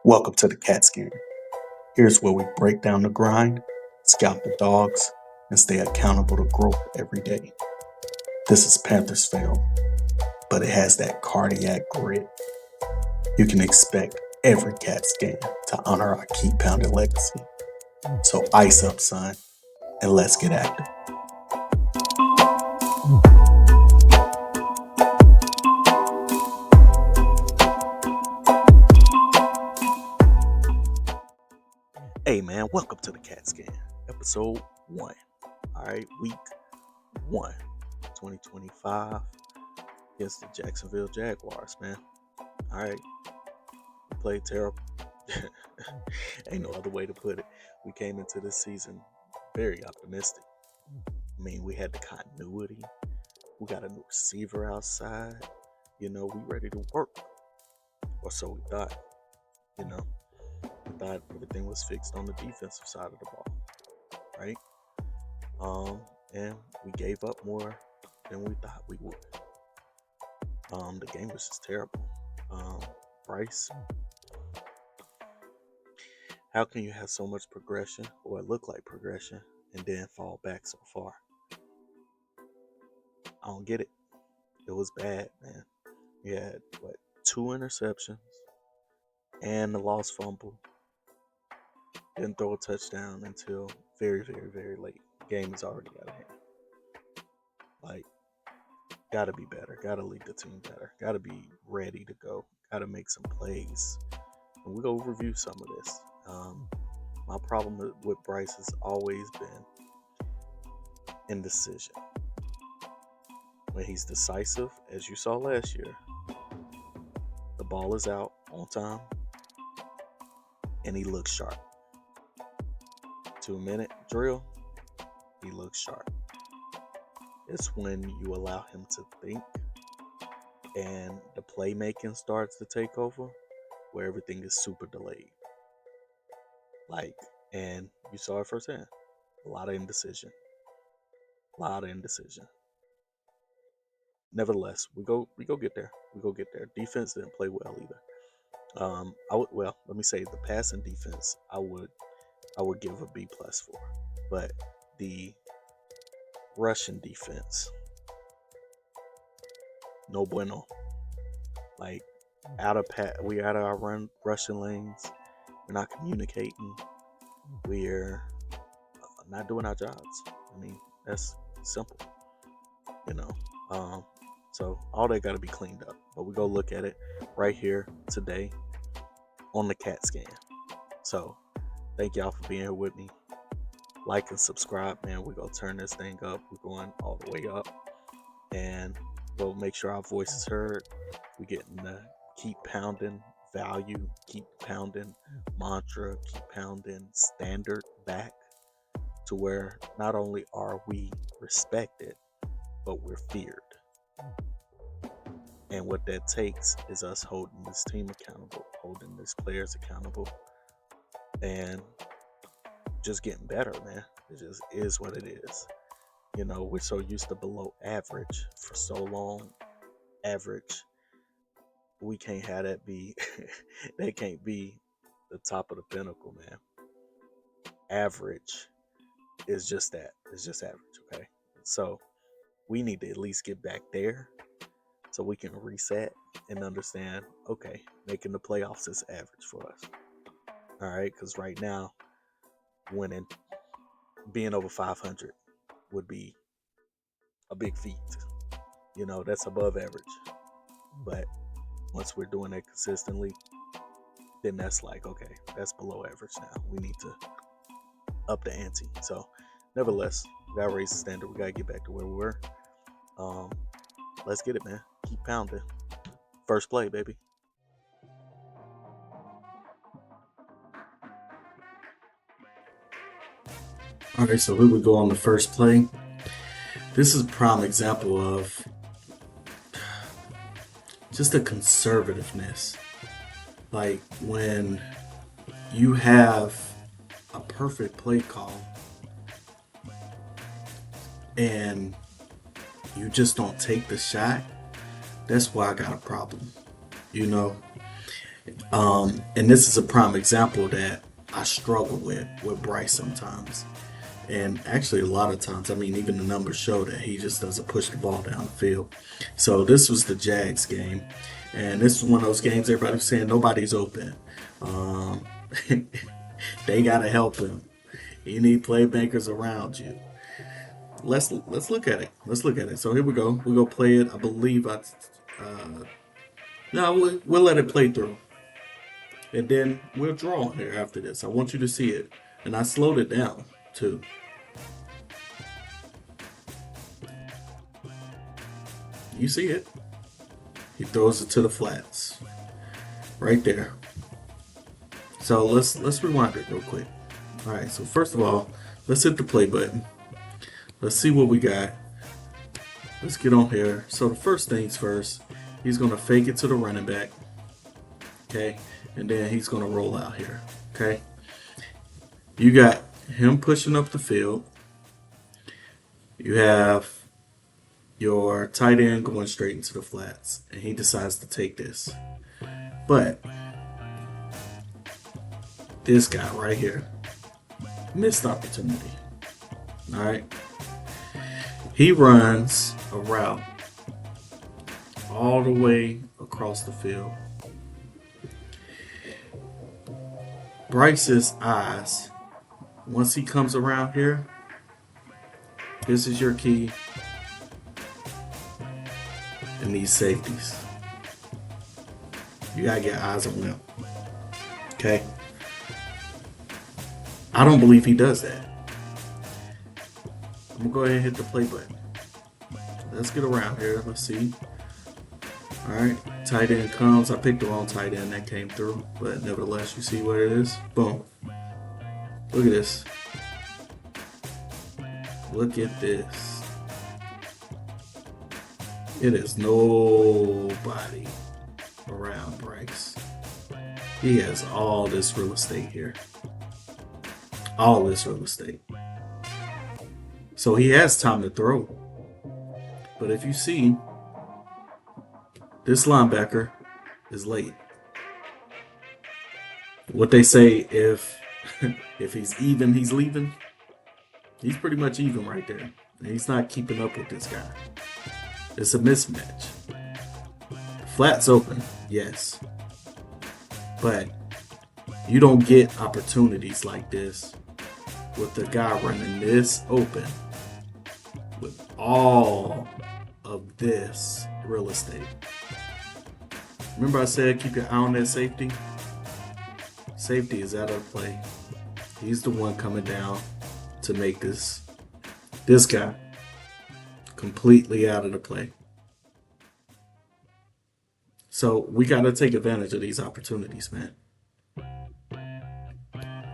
Welcome to the CatScan. Here's where we break down the grind, scout the dogs, and stay accountable to growth every day. This is Panthers film, but it has that cardiac grit. You can expect every CatScan to honor our keep pounding legacy. So ice up, son, and let's get active. Hey man, welcome to the CatScan, episode 1. Alright, week 1, 2025, against the Jacksonville Jaguars, man. Alright, we played terrible. Ain't no other way to put it. We came into this season very optimistic. I mean, we had the continuity. We got a new receiver outside. We ready to work. Or so we thought. We thought everything was fixed on the defensive side of the ball. Right? And we gave up more than we thought we would. The game was just terrible. Bryce, how can you have so much progression, or it look like progression, and then fall back so far? I don't get it. It was bad, man. We had, 2 interceptions and the lost fumble. Didn't throw a touchdown until very, very, very late. The game is already out of hand. Gotta be better. Gotta lead the team better. Gotta be ready to go. Gotta make some plays. And we're going to review some of this. My problem with Bryce has always been indecision. When he's decisive, as you saw last year, the ball is out on time, and he looks sharp. 2-minute drill, he looks sharp. It's when you allow him to think and the playmaking starts to take over, where everything is super delayed. And you saw it firsthand. A lot of indecision. Nevertheless, we go get there. Defense didn't play well either. Let me say the passing defense I would give a B+ for. But the Russian defense, no bueno. We're out of our rushing lanes. We're not communicating. We're not doing our jobs. I mean, that's simple. So all that got to be cleaned up. But we go look at it right here today on the CatScan. So thank y'all for being here with me. Like and subscribe, man. We're going to turn this thing up. We're going all the way up. And we'll make sure our voice is heard. We're getting the keep pounding value, keep pounding mantra, keep pounding standard back to where not only are we respected, but we're feared. And what that takes is us holding this team accountable, holding these players accountable, and just getting better, man. It just is what it is. We're so used to below average for so long. Average, we can't have that be, that can't be the top of the pinnacle, man. Average is just that. It's just average, okay? So we need to at least get back there so we can reset and understand, okay, making the playoffs is average for us. All right, because right now, winning, being over 500 would be a big feat. That's above average. But once we're doing that consistently, then that's okay, that's below average now. We need to up the ante. So, nevertheless, we got to raise the standard. We got to get back to where we were. Let's get it, man. Keep pounding. First play, baby. All right, so here we go on the first play. This is a prime example of just a conservativeness. When you have a perfect play call and you just don't take the shot, that's why I got a problem. And this is a prime example that I struggle with Bryce sometimes. And actually, a lot of times, I mean, even the numbers show that he just doesn't push the ball down the field. So this was the Jags game. And this is one of those games everybody was saying nobody's open. They got to help him. You need playmakers around you. Let's look at it. Let's look at it. So here we go. We'll go play it. I believe no, we'll let it play through. And then we'll draw here after this. I want you to see it. And I slowed it down too. You see it. He throws it to the flats. Right there. So let's rewind it real quick. All right, so first of all, let's hit the play button. Let's see what we got. Let's get on here. So the first things first, he's going to fake it to the running back. Okay, and then he's going to roll out here. Okay, you got him pushing up the field. You have your tight end going straight into the flats, and he decides to take this. But this guy right here, missed opportunity. All right, he runs a route all the way across the field. Bryce's eyes, once he comes around here, this is your key in these safeties. You gotta get eyes on them. Okay? I don't believe he does that. I'm gonna go ahead and hit the play button. Let's get around here. Let's see. Alright, tight end comes. I picked the wrong tight end that came through, but nevertheless, you see what it is. Boom. Look at this. Look at this. It is nobody around Bryce. He has all this real estate here. All this real estate. So he has time to throw. But if you see, this linebacker is late. What they say, if he's even, he's leaving. He's pretty much even right there. And he's not keeping up with this guy. It's a mismatch. Flat's open, yes. But you don't get opportunities like this with the guy running this open with all of this real estate. Remember I said keep your eye on that safety? Safety is out of play. He's the one coming down to make this guy completely out of the play. So we got to take advantage of these opportunities, man.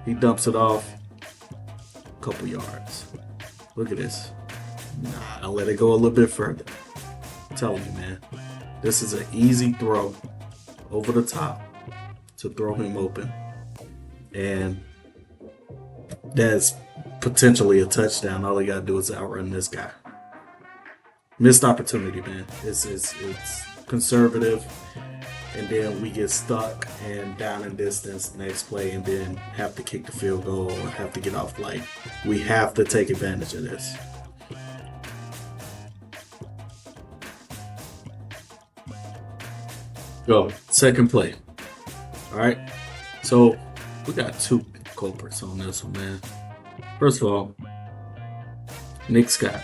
He dumps it off a couple yards. Look at this. Nah, I'll let it go a little bit further. I'm telling you, man. This is an easy throw over the top to throw him open. And that's potentially a touchdown. All he got to do is outrun this guy. Missed opportunity, man. It's conservative. And then we get stuck and down in distance next play and then have to kick the field goal or have to get off light. We have to take advantage of this. Go. Second play. All right. So we got two culprits on this one, man. First of all, Nick Scott.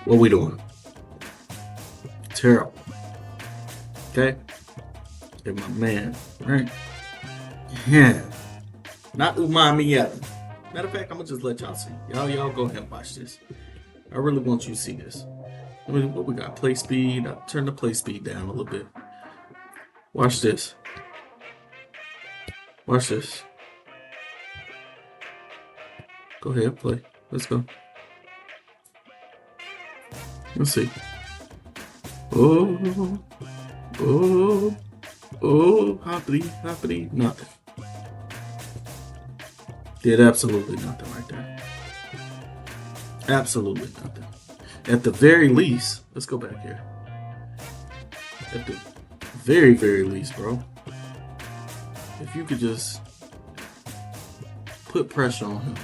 What we doing? Terrible. Okay? And my man, right? Yeah. Not umami yet. Matter of fact, I'm gonna just let y'all see. Y'all go ahead and watch this. I really want you to see this. I mean, what we got? Play speed. I'll turn the play speed down a little bit. Watch this. Watch this. Go ahead, play. Let's go. Let's see. Oh, hoppity, nothing. Did absolutely nothing right there. Absolutely nothing. At the very least, let's go back here. At the very, very least, bro, if you could just put pressure on him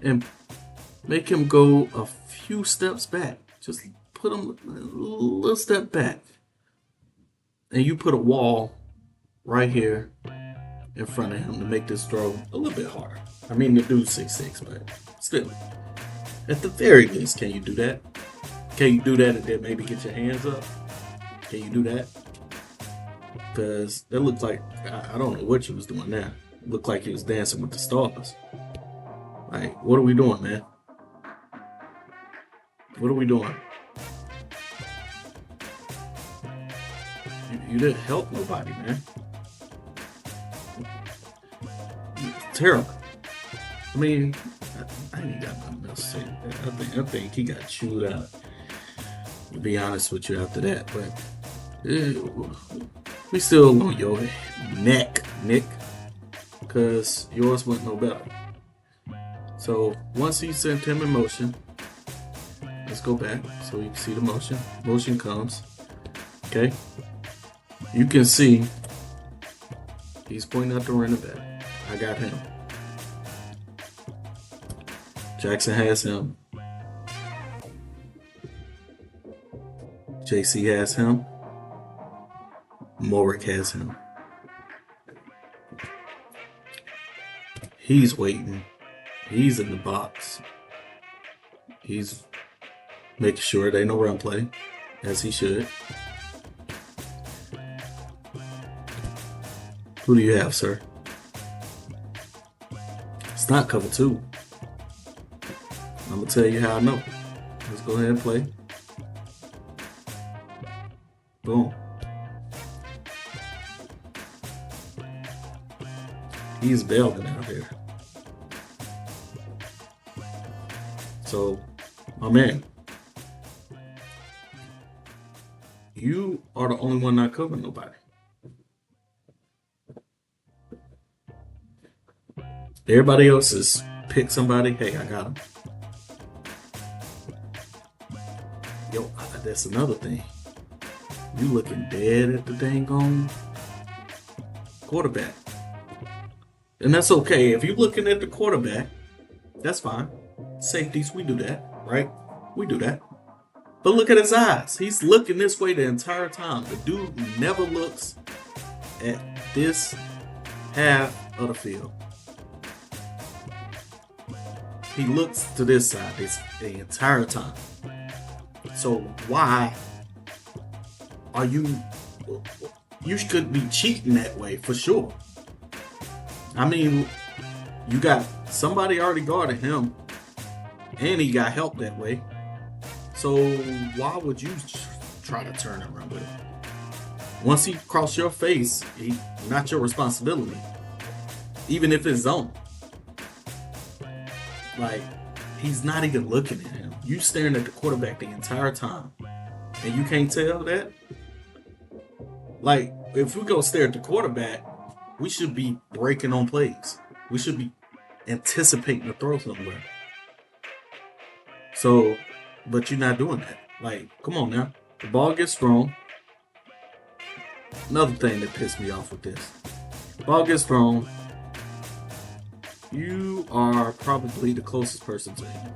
and make him go a few steps back. Just put him a little step back. And you put a wall right here in front of him to make this throw a little bit harder. I mean, the dude's 6'6", but still. At the very least, can you do that? Can you do that and then maybe get your hands up? Can you do that? Because it looked like, I don't know what you was doing there. It looked like he was dancing with the stars. Like, what are we doing, man? What are we doing? You didn't help nobody, man. It's terrible. I mean, I ain't got nothing else to say. I think he got chewed out. To be honest with you after that, but we still on your neck, Nick, because yours went no better. So once he sent him in motion, let's go back so you can see the motion. Motion comes. Okay. You can see he's pointing out the running back. I got him. Jackson has him. JC has him. Morick has him. He's waiting. He's in the box. He's making sure there ain't no run play, as he should. Who do you have, sir? It's not cover 2. I'm going to tell you how I know. Let's go ahead and play. Boom. He's bailing out here. So, my man, you are the only one not covering nobody. Everybody else has picked somebody. Hey, I got him. Yo, that's another thing. You looking dead at the dang on quarterback. And that's okay. If you're looking at the quarterback, that's fine. Safeties, we do that, right? We do that. But look at his eyes. He's looking this way the entire time. The dude never looks at this half of the field. He looks to this side the entire time. So why are you could be cheating that way for sure. I mean, you got somebody already guarding him and he got help that way. So why would you try to turn around with him? Once he crossed your face, not your responsibility. Even if it's zone. Like, he's not even looking at him. You staring at the quarterback the entire time. And you can't tell that? Like, if we go stare at the quarterback, we should be breaking on plays. We should be anticipating to throw somewhere. So, but you're not doing that. Like, come on now. The ball gets thrown. Another thing that pissed me off with this. Ball gets thrown. You are probably the closest person to him.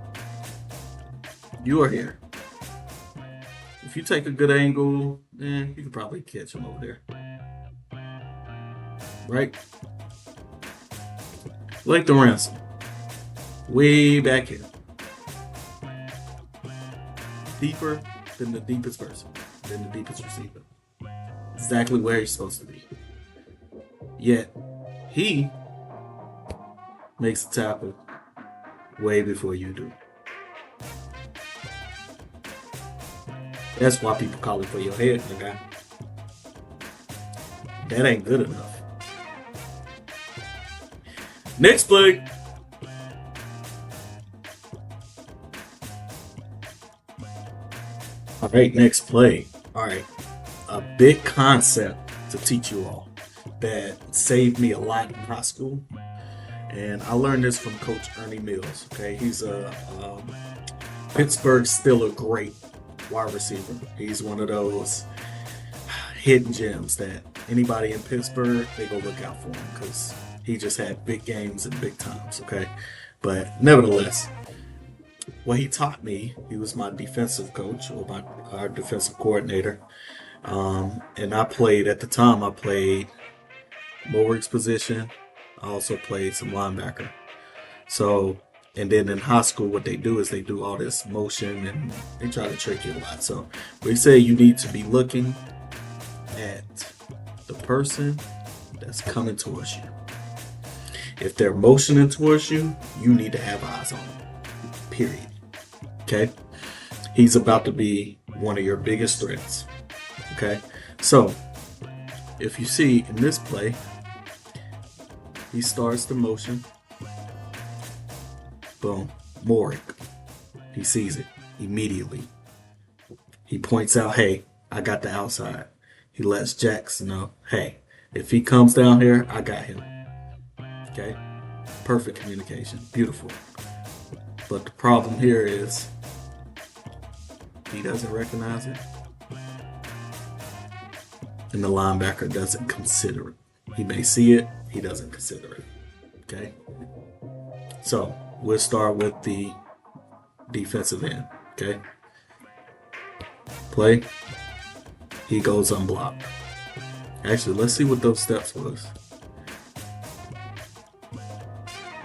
You are here. If you take a good angle, you can probably catch him over there. Right? Like the ransom. Way back here. Deeper than the deepest person. Than the deepest receiver. Exactly where he's supposed to be. Yet, he makes the tackle way before you do. That's why people call it for your head, my guy. That ain't good enough. Next play. All right, next play. All right, a big concept to teach you all that saved me a lot in high school. And I learned this from Coach Ernie Mills. Okay, he's a Pittsburgh Steelers great. wide receiver. He's one of those hidden gems that anybody in Pittsburgh, they go look out for him because he just had big games and big times, okay? But nevertheless, what he taught me, he was my defensive coach or our defensive coordinator. And I played, at the time, I played Mower's position. I also played some linebacker. So, and then in high school, what they do is they do all this motion and they try to trick you a lot. So we say you need to be looking at the person that's coming towards you. If they're motioning towards you, you need to have eyes on them. Period. Okay? He's about to be one of your biggest threats. Okay? So, if you see in this play, he starts the motion. Boom. Morik. He sees it immediately. He points out, hey, I got the outside. He lets Jackson know, hey, if he comes down here, I got him. Okay? Perfect communication. Beautiful. But the problem here is he doesn't recognize it. And the linebacker doesn't consider it. He may see it, he doesn't consider it. Okay? So, we'll start with the defensive end. Okay? Play. He goes unblocked. Actually, let's see what those steps was.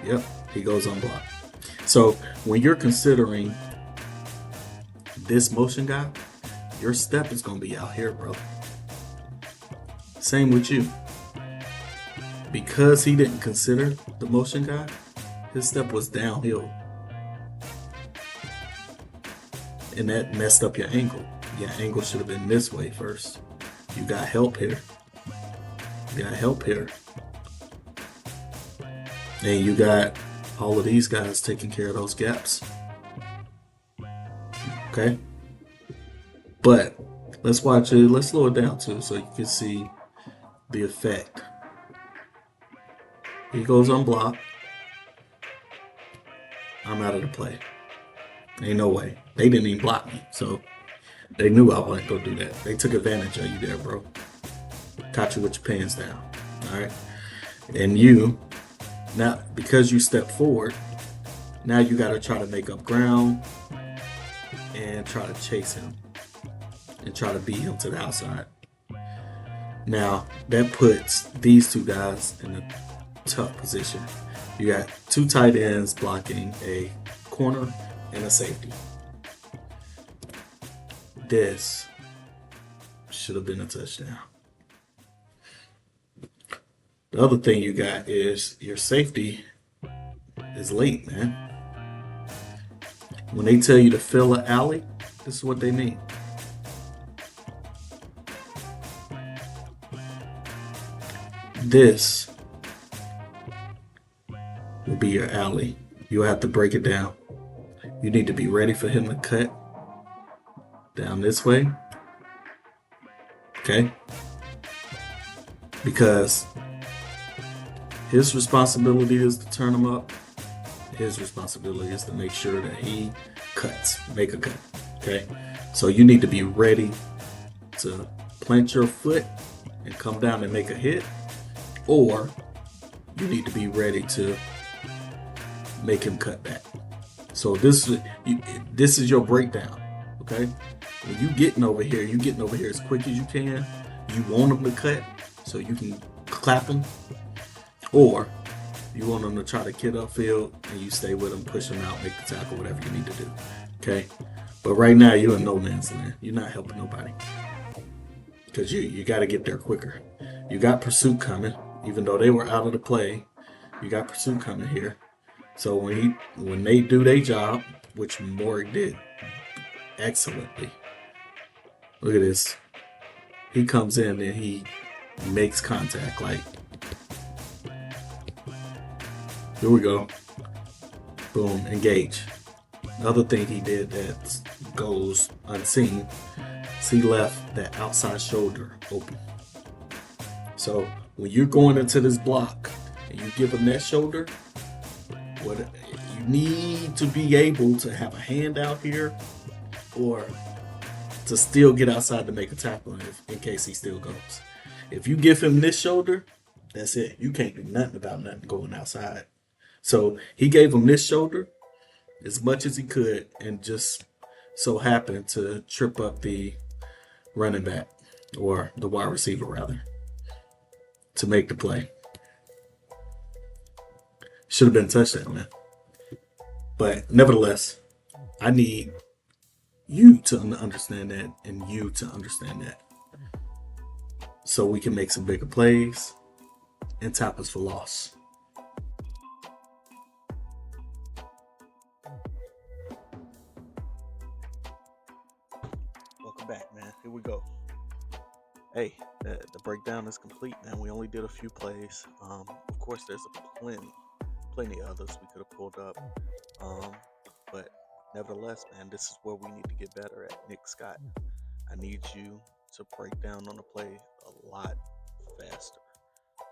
Yep, he goes unblocked. So when you're considering this motion guy, your step is going to be out here, bro. Same with you. Because he didn't consider the motion guy, his step was downhill. And that messed up your angle. Your angle should have been this way first. You got help here. You got help here. And you got all of these guys taking care of those gaps. Okay? But let's watch it. Let's slow it down too so you can see the effect. He goes unblocked. I'm out of the play. Ain't no way. They didn't even block me. So they knew I wasn't going to do that. They took advantage of you there, bro. Caught you with your pants down. All right? And you, now, because you stepped forward, now you got to try to make up ground and try to chase him and try to beat him to the outside. Now, that puts these two guys in a tough position. You got two tight ends blocking a corner and a safety. This should have been a touchdown. The other thing you got is your safety is late, man. When they tell you to fill an alley, this is what they mean. This will be your alley. You'll have to break it down. You need to be ready for him to cut down this way. Okay? Because his responsibility is to turn him up. His responsibility is to make sure that he cuts, make a cut. Okay? So you need to be ready to plant your foot and come down and make a hit, or you need to be ready to make him cut back. So this is your breakdown. Okay? When you getting over here as quick as you can. You want him to cut so you can clap him, or you want him to try to get upfield and you stay with him, push him out, make the tackle, whatever you need to do. Okay? But right now you're in no man's land. You're not helping nobody. Because you got to get there quicker. You got pursuit coming. Even though they were out of the play, you got pursuit coming here. So when they do their job, which Morik did excellently. Look at this. He comes in and he makes contact. Like, here we go. Boom, engage. Another thing he did that goes unseen is he left that outside shoulder open. So when you're going into this block and you give him that shoulder, what you need to be able to have a hand out here or to still get outside to make a tackle in case he still goes. If you give him this shoulder, that's it. You can't do nothing about nothing going outside. So he gave him this shoulder as much as he could and just so happened to trip up the running back, or the wide receiver rather, to make the play. Should have been a touchdown, man. But nevertheless, I need you to understand that and you to understand that, so we can make some bigger plays and tackles for loss. Welcome back, man. Here we go. Hey, the breakdown is complete, man. We only did a few plays. Of course, there's plenty others we could have pulled up. But nevertheless, man, this is where we need to get better at. Nick Scott, I need you to break down on the play a lot faster.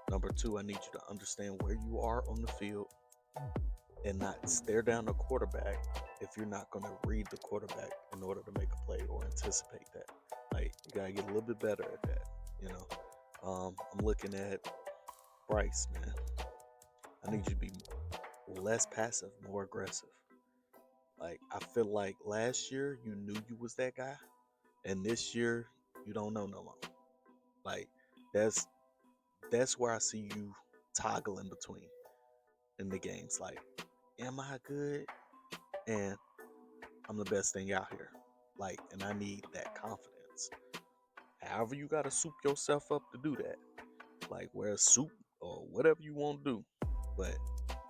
Number two, I need you to understand where you are on the field and not stare down the quarterback if you're not going to read the quarterback in order to make a play or anticipate that. Like, you got to get a little bit better at that, you know. I'm looking at Bryce, man. I need you to be less passive, more aggressive. Like, I feel like last year you knew you was that guy, and this year you don't know no more. Like, that's where I see you toggling between in the games. Like, am I good? And I'm the best thing out here. Like, and I need that confidence. However, you gotta soup yourself up to do that. Like, wear a suit or whatever you want to do. But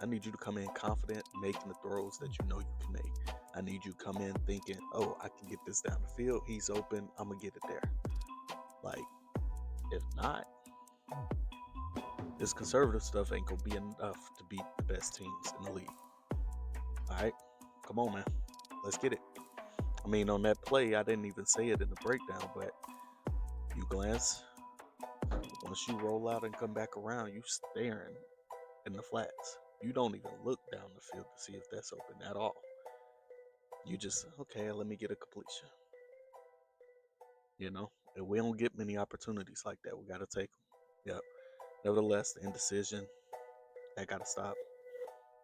I need you to come in confident, making the throws that you know you can make. I need you to come in thinking, oh, I can get this down the field. He's open. I'm going to get it there. Like, if not, this conservative stuff ain't going to be enough to beat the best teams in the league. All right? Come on, man. Let's get it. I mean, on that play, I didn't even say it in the breakdown, but you glance. Once you roll out and come back around, you staring in the flats. You don't even look down the field to see if that's open at all. You just, okay, let me get a completion. You know, and we don't get many opportunities like that. We got to take them. Yep. Nevertheless, the indecision, that got to stop.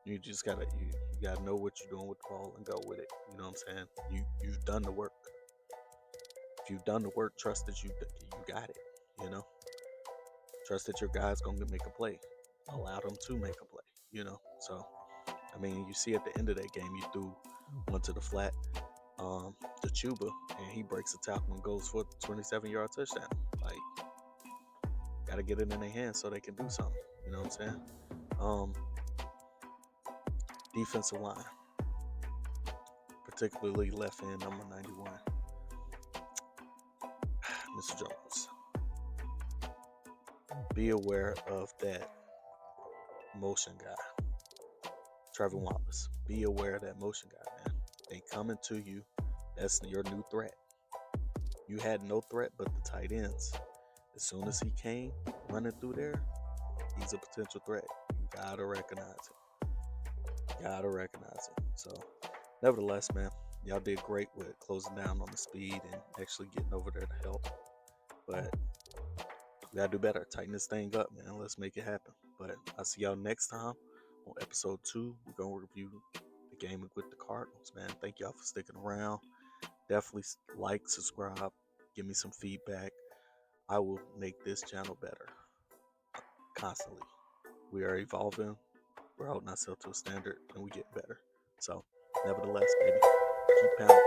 You just got to, you got to know what you're doing with the ball and go with it. You know what I'm saying? You've done the work. If you've done the work, trust that you got it, you know? Trust that your guy's going to make a play. Allow them to make a play, you know? So, I mean, you see at the end of that game, you threw one to the flat, to Chuba, and he breaks the tackle and goes for a 27-yard touchdown. Like, got to get it in their hands so they can do something, you know what I'm saying? Defensive line, particularly left end, number 91, Mr. Jones. Be aware of that motion guy, Trevor Wallace. Be aware of that motion guy, man. They coming to you. That's your new threat. You had no threat but the tight ends. As soon as he came running through there, he's a potential threat. You gotta recognize it. Gotta recognize it. So, nevertheless, man, y'all did great with closing down on the speed and actually getting over there to help. But we gotta do better. Tighten this thing up, man. Let's make it happen. But I'll see y'all next time on episode 2. We're gonna review the game with the Cardinals, man. Thank y'all for sticking around. Definitely like, subscribe, give me some feedback. I will make this channel better constantly. We are evolving. We're holding ourselves to a standard, and we get better. So, nevertheless, baby, keep pounding.